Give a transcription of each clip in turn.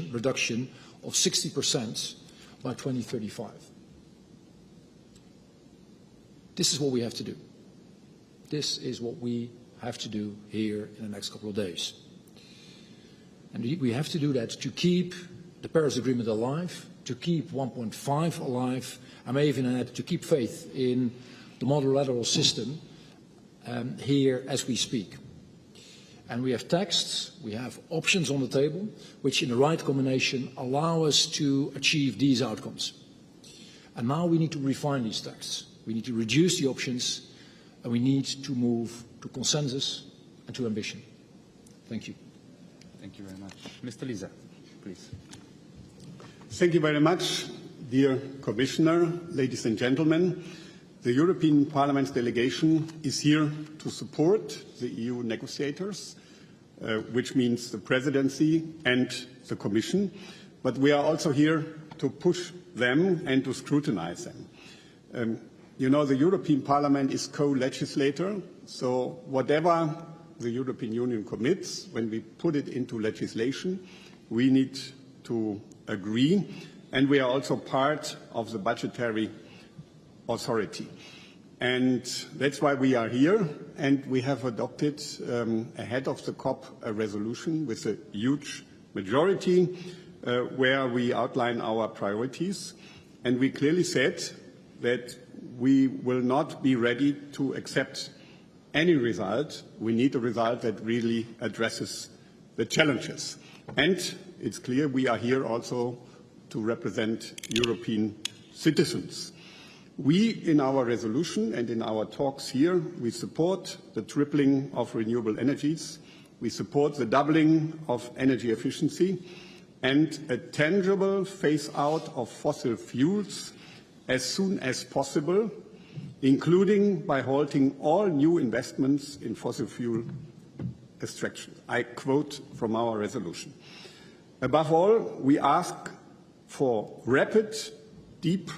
emission reduction of 60% by 2035. This is what we have to do. This is what we have to do here in the next couple of days. And we have to do that to keep the Paris Agreement alive, to keep 1.5 alive, I may even add to keep faith in the multilateral system here as we speak. And we have texts, we have options on the table, which in the right combination allow us to achieve these outcomes. And now we need to refine these texts. We need to reduce the options, and we need to move to consensus and to ambition. Thank you. Thank you very much. Mr. Lisa, please. Thank you very much, dear Commissioner, ladies and gentlemen. The European Parliament's delegation is here to support the EU negotiators, which means the Presidency and the Commission, but we are also here to push them and to scrutinize them. You know, the European Parliament is co-legislator, so whatever the European Union commits, when we put it into legislation, we need to agree, and we are also part of the budgetary authority. And that's why we are here, and we have adopted ahead of the COP a resolution with a huge majority where we outline our priorities, and we clearly said that we will not be ready to accept any result. We need a result that really addresses the challenges. And it's clear we are here also to represent European citizens. We, in our resolution and in our talks here, we support the tripling of renewable energies. We support the doubling of energy efficiency and a tangible phase-out of fossil fuels as soon as possible, including by halting all new investments in fossil fuel extraction. I quote from our resolution. Above all, we ask for rapid, deep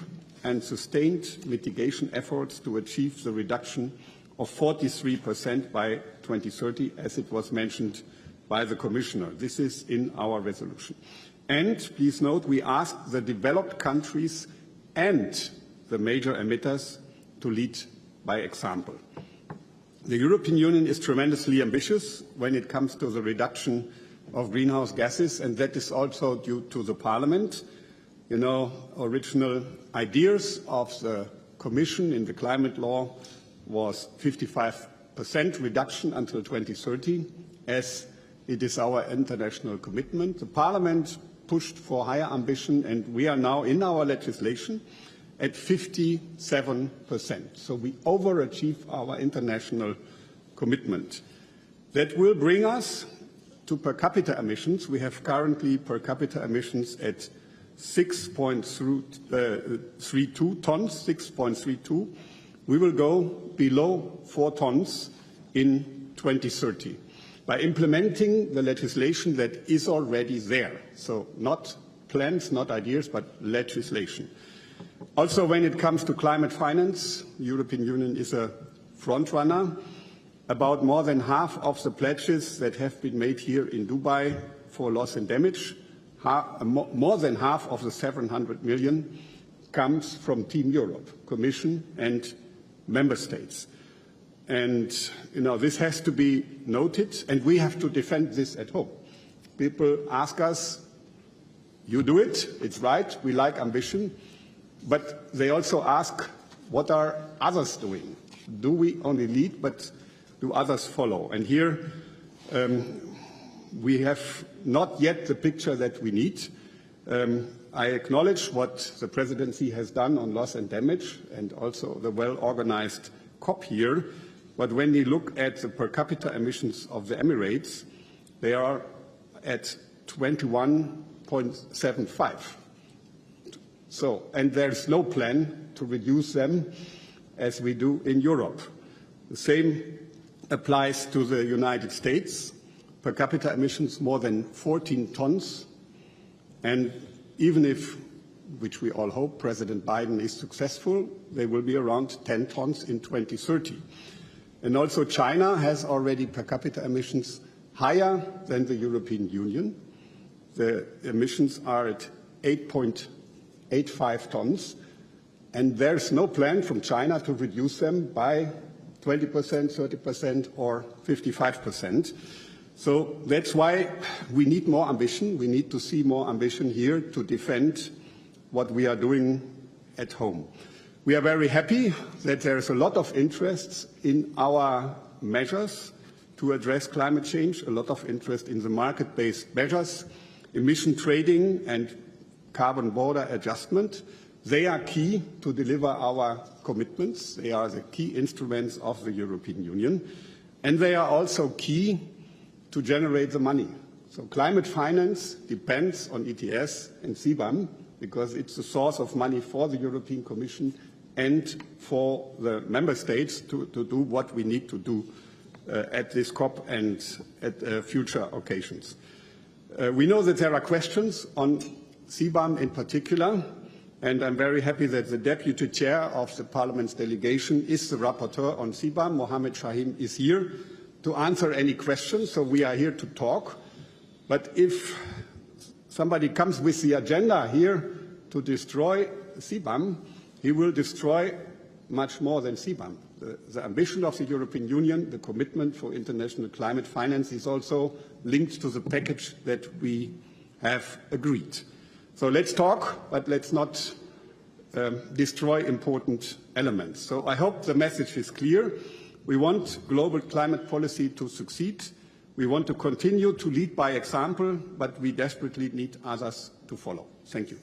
and sustained mitigation efforts to achieve the reduction of 43% by 2030, as it was mentioned by the Commissioner. This is in our resolution. And please note, we ask the developed countries and the major emitters to lead by example. The European Union is tremendously ambitious when it comes to the reduction of greenhouse gases, and that is also due to the Parliament. You know, original ideas of the Commission in the climate law was 55% reduction until 2030, as it is our international commitment. The Parliament pushed for higher ambition, and we are now in our legislation at 57%. So we overachieve our international commitment. That will bring us to per capita emissions. We have currently per capita emissions at 6.32 tons, 6.32. We will go below 4 tons in 2030 by implementing the legislation that is already there. So not plans, not ideas, but legislation. Also, when it comes to climate finance, the European Union is a front runner. About more than half of the pledges that have been made here in Dubai for loss and damage, more than half of the 700 million comes from Team Europe, Commission and Member States. And you know, this has to be noted, and we have to defend this at home. People ask us, you do it, it's right, we like ambition, but they also ask, what are others doing? Do we only lead, but do others follow? And here we have not yet the picture that we need. I acknowledge what the Presidency has done on loss and damage and also the well-organized COP here, but when we look at the per capita emissions of the Emirates, they are at 21.75. So, and there's no plan to reduce them as we do in Europe. The same applies to the United States. Per capita emissions more than 14 tons. And even if, which we all hope, President Biden is successful, they will be around 10 tons in 2030. And also China has already per capita emissions higher than the European Union. the emissions are at 8.85 tons, and there's no plan from China to reduce them by 20%, 30%, or 55%. So that's why we need more ambition. We need to see more ambition here to defend what we are doing at home. We are very happy that there is a lot of interest in our measures to address climate change, a lot of interest in the market-based measures, emission trading and carbon border adjustment. They are key to deliver our commitments. They are the key instruments of the European Union. And they are also key to generate the money. So climate finance depends on ETS and CBAM because it's the source of money for the European Commission and for the member states to do what we need to do at this COP and at future occasions. We know that there are questions on CBAM in particular, and I'm very happy that the deputy chair of the Parliament's delegation is the rapporteur on CBAM. Mohammed Shaheen is here to answer any questions, so we are here to talk. But if somebody comes with the agenda here to destroy CBAM, he will destroy much more than CBAM. The ambition of the European Union, the commitment for international climate finance is also linked to the package that we have agreed. So let's talk, but let's not destroy important elements. So I hope the message is clear. We want global climate policy to succeed. We want to continue to lead by example, but we desperately need others to follow. Thank you.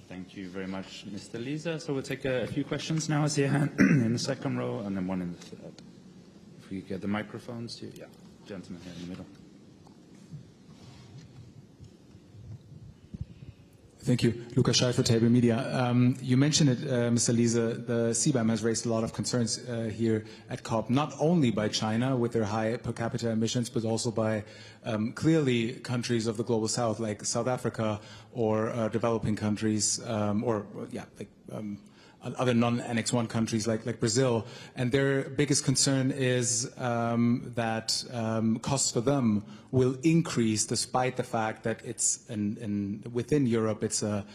Thank you very much, Mr. Lisa. So we'll take a few questions now. I see a hand in the second row and then one in the third. If we get the microphones to, yeah, gentleman here in the middle. Thank you. Lukas Schall for Table Media. You mentioned it, Mr. Lisa, the CBAM has raised a lot of concerns here at COP, not only by China with their high per capita emissions, but also by clearly countries of the global south like South Africa or developing countries other non-Annex 1 countries like Brazil. And their biggest concern is that costs for them will increase despite the fact that it's within Europe it's a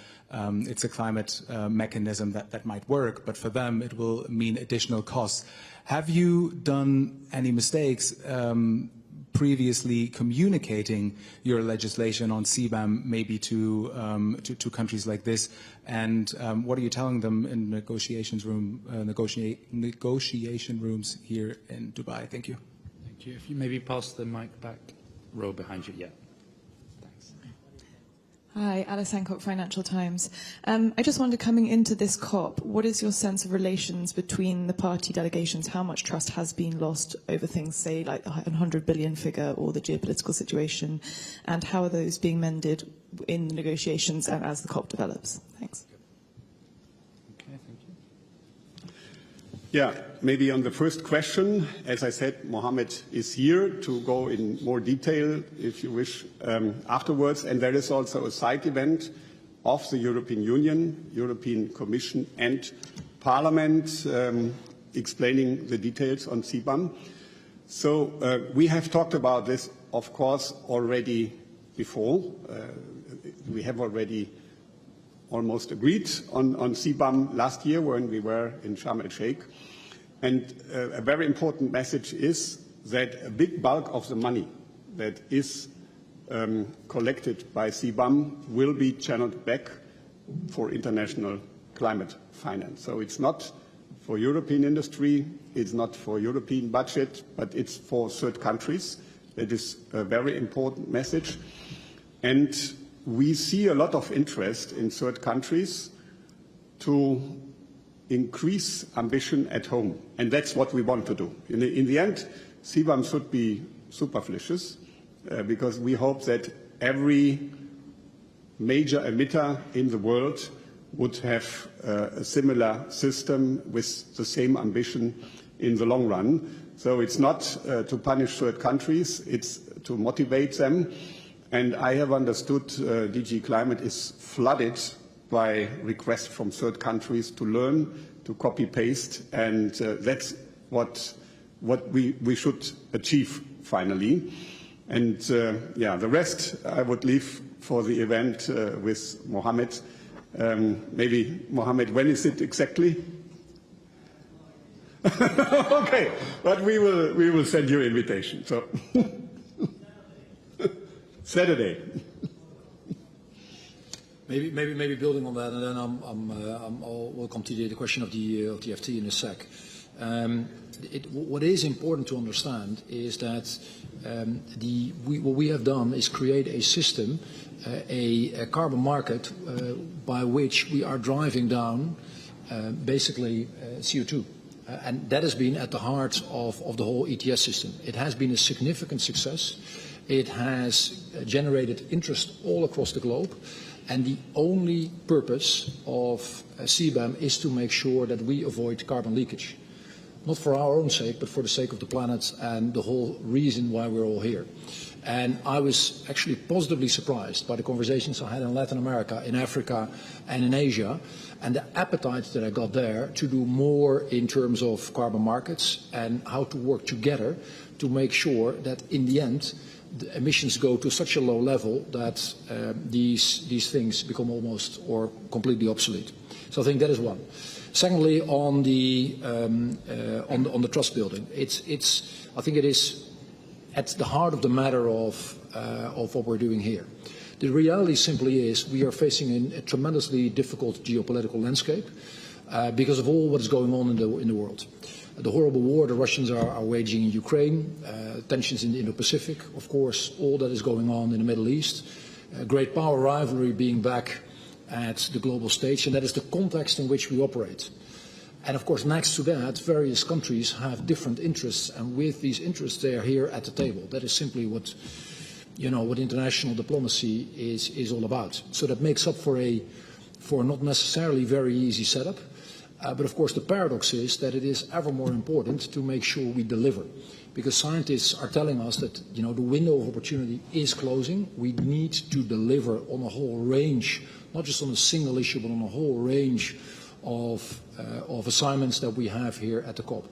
climate mechanism that might work, but for them it will mean additional costs. Have you done any mistakes previously communicating your legislation on CBAM maybe to countries like this, and what are you telling them in negotiation rooms here in Dubai? Thank you. Thank you. If you maybe pass the mic back, row behind you. Yeah. Thanks. Hi, Alice Hancock, Financial Times. I just wondered, coming into this COP, what is your sense of relations between the party delegations? How much trust has been lost over things, say, like the 100 billion figure or the geopolitical situation? And how are those being mended in the negotiations and as the COP develops? Thanks. Okay, thank you. Yeah, maybe on the first question, as I said, Mohammed is here to go in more detail, if you wish, afterwards. And there is also a side event of the European Union, European Commission and Parliament explaining the details on CBAM. So we have talked about this, of course, already before. We have already almost agreed on CBAM last year when we were in Sharm el-Sheikh. And a very important message is that a big bulk of the money that is collected by CBAM will be channeled back for international climate finance. So it's not for European industry, it's not for European budget, but it's for third countries. That is a very important message. And we see a lot of interest in third countries to increase ambition at home. And that's what we want to do. In the end, CBAM should be superfluous because we hope that every major emitter in the world would have a similar system with the same ambition in the long run. So it's not to punish third countries, it's to motivate them. And I have understood DG Climate is flooded by requests from third countries to learn, to copy-paste, and that's what we should achieve finally. And the rest I would leave for the event with Mohammed. Maybe, Mohammed, when is it exactly? Okay, but we will send you an invitation. So Saturday. Maybe building on that, and then we'll come to the question of the FT in a sec. What is important to understand is that what we have done is create a system, a carbon market by which we are driving down basically CO2. And that has been at the heart of the whole ETS system. It has been a significant success. It has generated interest all across the globe. And the only purpose of CBAM is to make sure that we avoid carbon leakage. Not for our own sake, but for the sake of the planet and the whole reason why we're all here. And I was actually positively surprised by the conversations I had in Latin America, in Africa, and in Asia, and the appetite that I got there to do more in terms of carbon markets and how to work together to make sure that in the end, the emissions go to such a low level that these things become almost or completely obsolete. So I think that is one. Secondly, on the trust building, I think it is at the heart of the matter of what we're doing here. The reality simply is we are facing a tremendously difficult geopolitical landscape because of all what is going on in the world. The horrible war the Russians are waging in Ukraine, tensions in the Indo-Pacific, of course, all that is going on in the Middle East, great power rivalry being back at the global stage, and that is the context in which we operate. And of course, next to that, various countries have different interests, and with these interests, they are here at the table. That is simply what international diplomacy is all about. So that makes up for not necessarily very easy setup. But of course, the paradox is that it is ever more important to make sure we deliver, because scientists are telling us that the window of opportunity is closing. We need to deliver on a whole range, not just on a single issue, but on a whole range of assignments that we have here at the COP.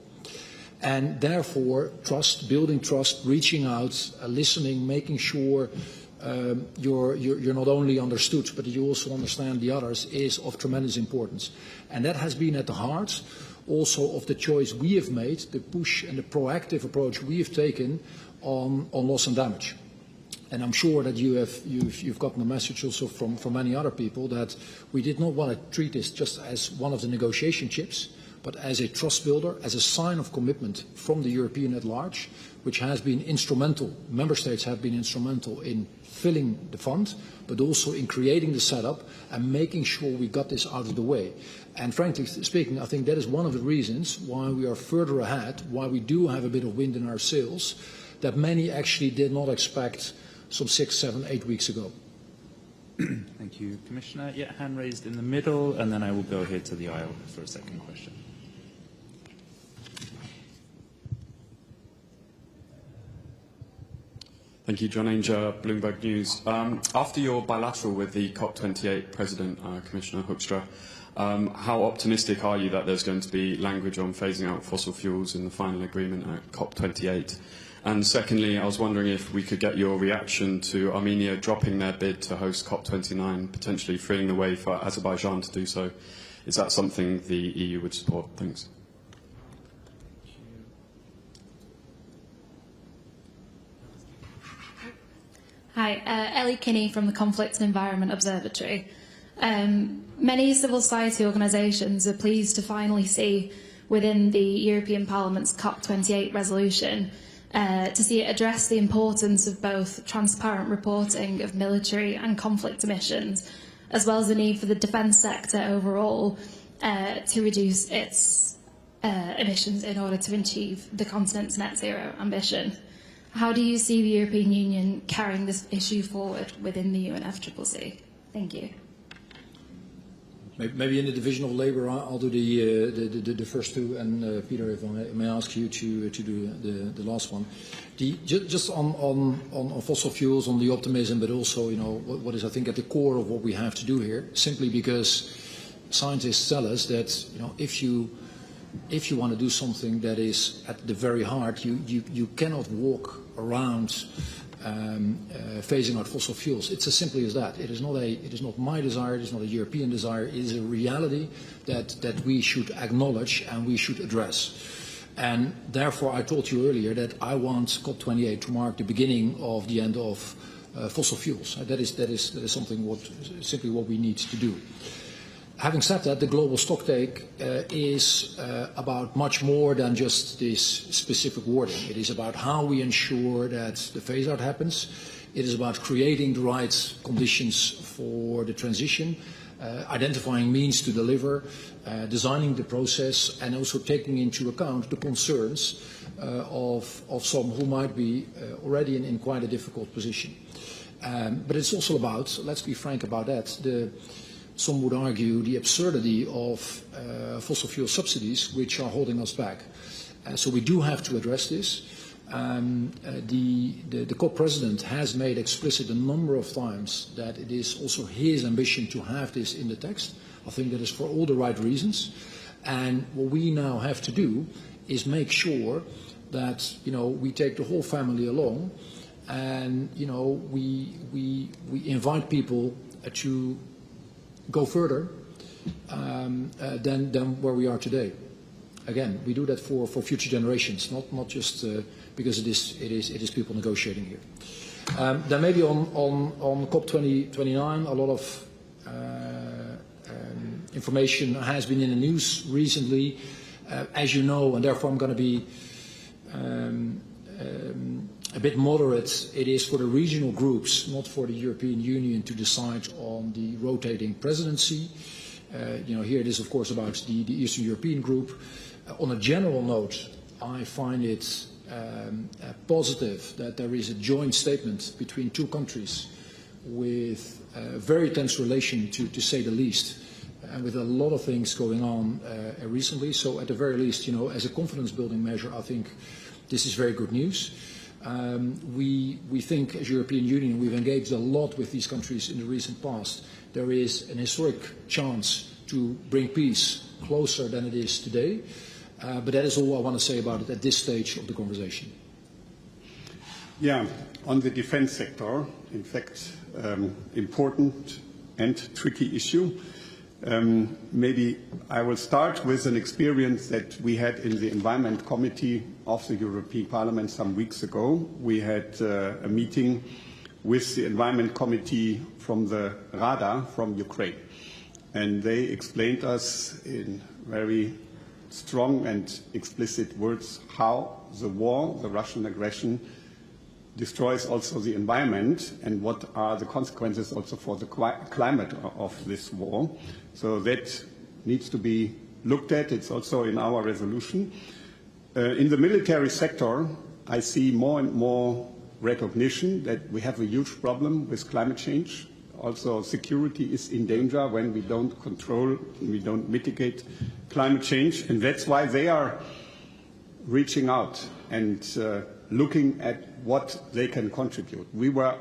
And therefore, trust, building trust, reaching out, listening, making sure you're not only understood, but you also understand the others is of tremendous importance. And that has been at the heart also of the choice we have made, the push and the proactive approach we have taken on loss and damage. And I'm sure that you've gotten the message also from many other people that we did not want to treat this just as one of the negotiation chips, but as a trust builder, as a sign of commitment from the European at large, which has been instrumental. Member states have been instrumental in filling the fund, but also in creating the setup and making sure we got this out of the way. And frankly speaking, I think that is one of the reasons why we are further ahead, why we do have a bit of wind in our sails, that many actually did not expect some 6, 7, 8 weeks ago. Thank you, Commissioner. Yeah, hand raised in the middle, and then I will go here to the aisle for a second question. Thank you, John Ainger, Bloomberg News. After your bilateral with the Cop28 President, Commissioner Hoekstra, how optimistic are you that there's going to be language on phasing out fossil fuels in the final agreement at Cop28? And secondly, I was wondering if we could get your reaction to Armenia dropping their bid to host Cop29, potentially freeing the way for Azerbaijan to do so. Is that something the EU would support? Thanks. Hi, Ellie Kinney from the Conflict and Environment Observatory. Many civil society organisations are pleased to finally see within the European Parliament's COP28 resolution to see it address the importance of both transparent reporting of military and conflict emissions, as well as the need for the defence sector overall to reduce its emissions in order to achieve the continent's net zero ambition. How do you see the European Union carrying this issue forward within the UNFCCC? Thank you. Maybe in the division of labour, I'll do the first two, and Peter, if I may ask you to do the last one. Just on fossil fuels, on the optimism, but also what is I think at the core of what we have to do here, simply because scientists tell us that if you want to do something that is at the very heart, you cannot walk around phasing out fossil fuels. It's as simply as that. It is not my desire, it is not a European desire, it is a reality that we should acknowledge and we should address. And therefore I told you earlier that I want COP28 to mark the beginning of the end of fossil fuels. That is something simply what we need to do. Having said that, the global stocktake is about much more than just this specific wording. It is about how we ensure that the phase-out happens. It is about creating the right conditions for the transition, identifying means to deliver, designing the process, and also taking into account the concerns of some who might be already in quite a difficult position. But it's also about, let's be frank about that, some would argue the absurdity of fossil fuel subsidies, which are holding us back. So we do have to address this. The COP president has made explicit a number of times that it is also his ambition to have this in the text. I think that is for all the right reasons. And what we now have to do is make sure that we take the whole family along, and we invite people to go further than where we are today. Again, we do that for future generations, not just because it is people negotiating here. Then maybe on COP29, a lot of information has been in the news recently, as you know, and therefore I'm going to be a bit moderate. It is for the regional groups, not for the European Union, to decide on the rotating presidency. Here it is, of course, about the Eastern European group. On a general note, I find it positive that there is a joint statement between two countries with a very tense relation, to say the least, and with a lot of things going on recently. So at the very least, as a confidence-building measure, I think this is very good news. We think as European Union, we've engaged a lot with these countries in the recent past. There is an historic chance to bring peace closer than it is today. But that is all I want to say about it at this stage of the conversation. Yeah, on the defense sector, in fact, important and tricky issue. Maybe I will start with an experience that we had in the Environment Committee of the European Parliament some weeks ago. We had a meeting with the Environment Committee from the Rada from Ukraine. And they explained us in very strong and explicit words how the war, the Russian aggression, destroys also the environment and what are the consequences also for the climate of this war. So that needs to be looked at. It's also in our resolution. In the military sector, I see more and more recognition that we have a huge problem with climate change. Also, security is in danger when we don't control, we don't mitigate climate change. And that's why they are reaching out and looking at what they can contribute. We were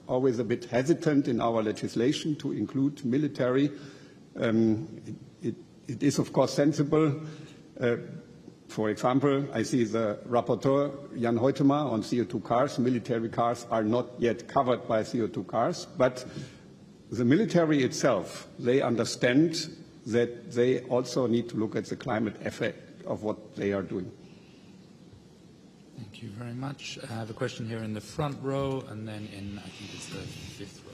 always a bit hesitant in our legislation to include military. It is, of course, sensible. For example, I see the rapporteur, Jan Huitema, on CO2 cars. Military cars are not yet covered by CO2 cars, but the military itself, they understand that they also need to look at the climate effect of what they are doing. Thank you very much. I have a question here in the front row, and then in, I think it's the fifth row.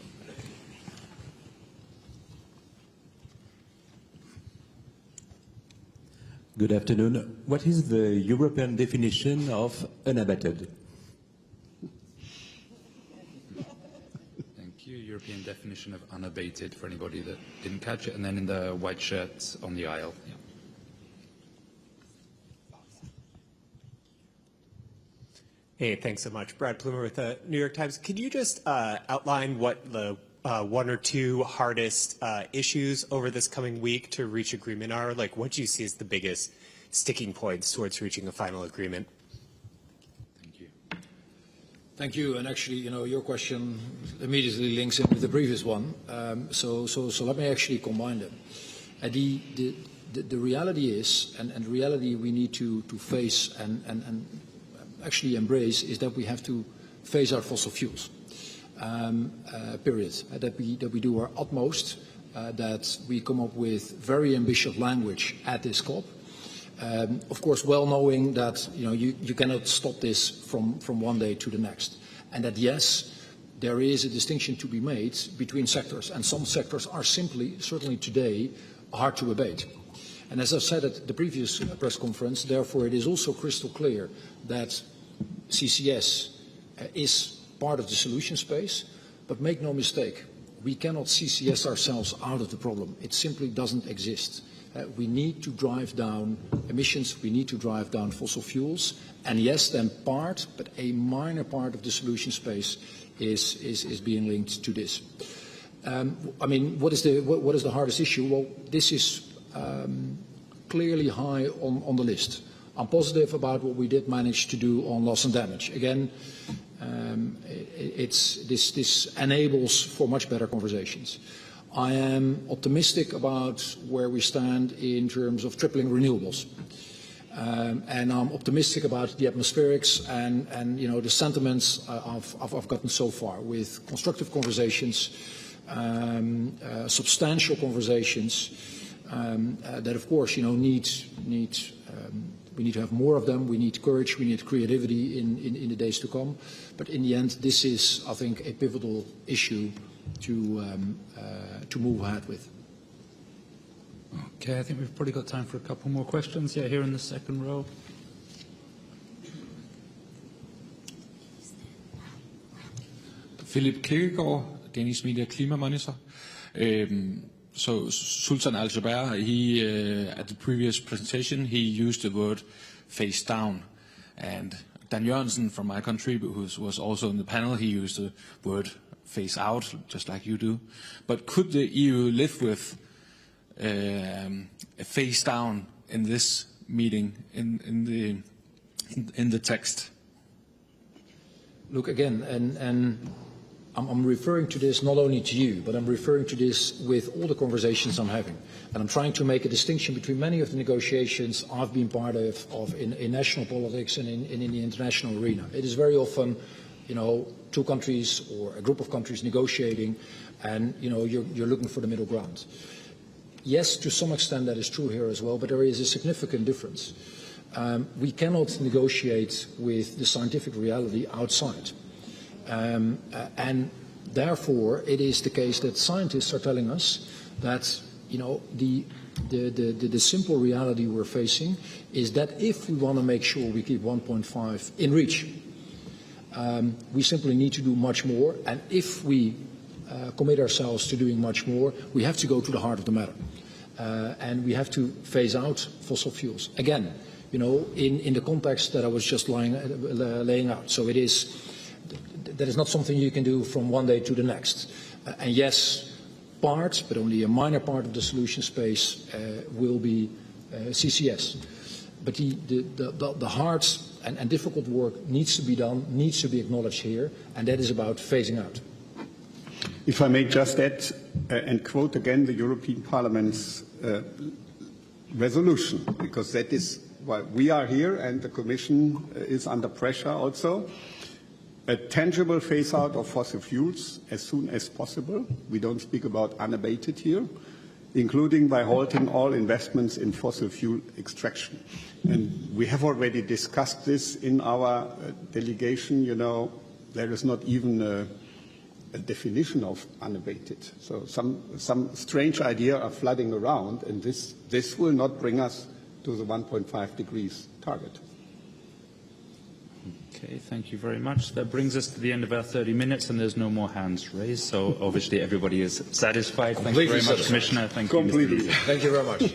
Good afternoon. What is the European definition of unabated? Thank you. European definition of unabated for anybody that didn't catch it, and then in the white shirts on the aisle. Yeah. Hey, thanks so much. Brad Plumer with the New York Times. Could you just outline what the one or two hardest issues over this coming week to reach agreement are? Like, what do you see as the biggest sticking points towards reaching a final agreement? Thank you. Thank you. And actually, your question immediately links in with the previous one. So let me actually combine them. The reality is, and the reality we need to face and actually embrace, is that we have to phase out fossil fuels. Period. That we do our utmost, that we come up with very ambitious language at this COP. Of course, well knowing that you cannot stop this from one day to the next, and that yes, there is a distinction to be made between sectors, and some sectors are simply, certainly today, hard to abate. And as I said at the previous press conference, therefore it is also crystal clear that CCS is part of the solution space, but make no mistake, we cannot CCS ourselves out of the problem. It simply doesn't exist. We need to drive down emissions, we need to drive down fossil fuels, and yes, then part, but a minor part of the solution space is being linked to this. I mean, what is the hardest issue? Well, this is clearly high on the list. I'm positive about what we did manage to do on loss and damage. Again, this enables for much better conversations. I am optimistic about where we stand in terms of tripling renewables. And I'm optimistic about the atmospherics and the sentiments I've gotten so far with constructive conversations, substantial conversations that of course we need to have more of them. We need courage. We need creativity in the days to come. But in the end, this is, I think, a pivotal issue to move ahead with. Okay, I think we've probably got time for a couple more questions. Yeah, here in the second row. Philip Kirkegaard, Danish Media Klima Monitor. So Sultan Al-Jaber, at the previous presentation, he used the word face down. And Dan Jørgensen from my country, who was also in the panel, he used the word face out, just like you do. But could the EU live with a face down in this meeting, in the text? Look, again, and I'm referring to this not only to you, but I'm referring to this with all the conversations I'm having. And I'm trying to make a distinction between many of the negotiations I've been part of in national politics and in the international arena. It is very often, two countries or a group of countries negotiating, and you're looking for the middle ground. Yes, to some extent that is true here as well, but there is a significant difference. We cannot negotiate with the scientific reality outside. And therefore, it is the case that scientists are telling us that the simple reality we're facing is that if we want to make sure we keep 1.5 in reach, we simply need to do much more. And if we commit ourselves to doing much more, we have to go to the heart of the matter, and we have to phase out fossil fuels again. In the context that I was just laying out. So it is. That is not something you can do from one day to the next. And yes, part, but only a minor part of the solution space will be CCS. But the hard and difficult work needs to be done, needs to be acknowledged here, and that is about phasing out. If I may just add and quote again the European Parliament's resolution, because that is why we are here and the Commission is under pressure also. A tangible phase-out of fossil fuels as soon as possible. We don't speak about unabated here, including by halting all investments in fossil fuel extraction. And we have already discussed this in our delegation. There is not even a definition of unabated. So some strange idea are flooding around, and this will not bring us to the 1.5 degrees target. Okay, thank you very much. That brings us to the end of our 30 minutes, and there's no more hands raised, so obviously everybody is satisfied. Thank you very much, Commissioner. Thank you, Mr. Lise. Thank you very much.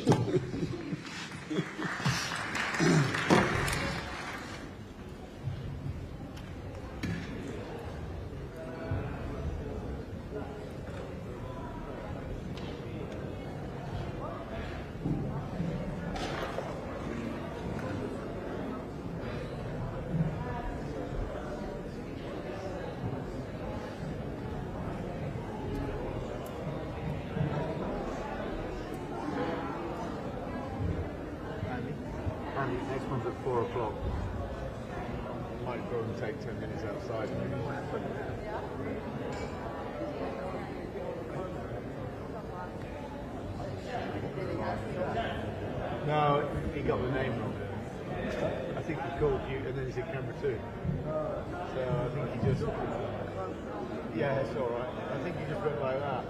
Next one's at 4 o'clock. might go and take 10 minutes outside. No, he got the name wrong. I think he called you, and then he said camera 2. So I think he just... Yeah, it's all right. I think he just went like that.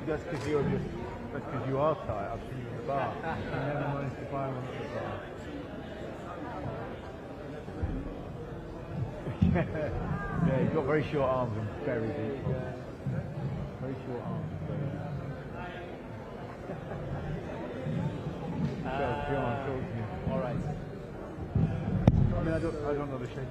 That's because you are tight. I've seen you in the bar. You never managed to find one at the bar. Yeah, you've got very short arms and very deep. Very short arms. All right. I mean, I don't know the shape.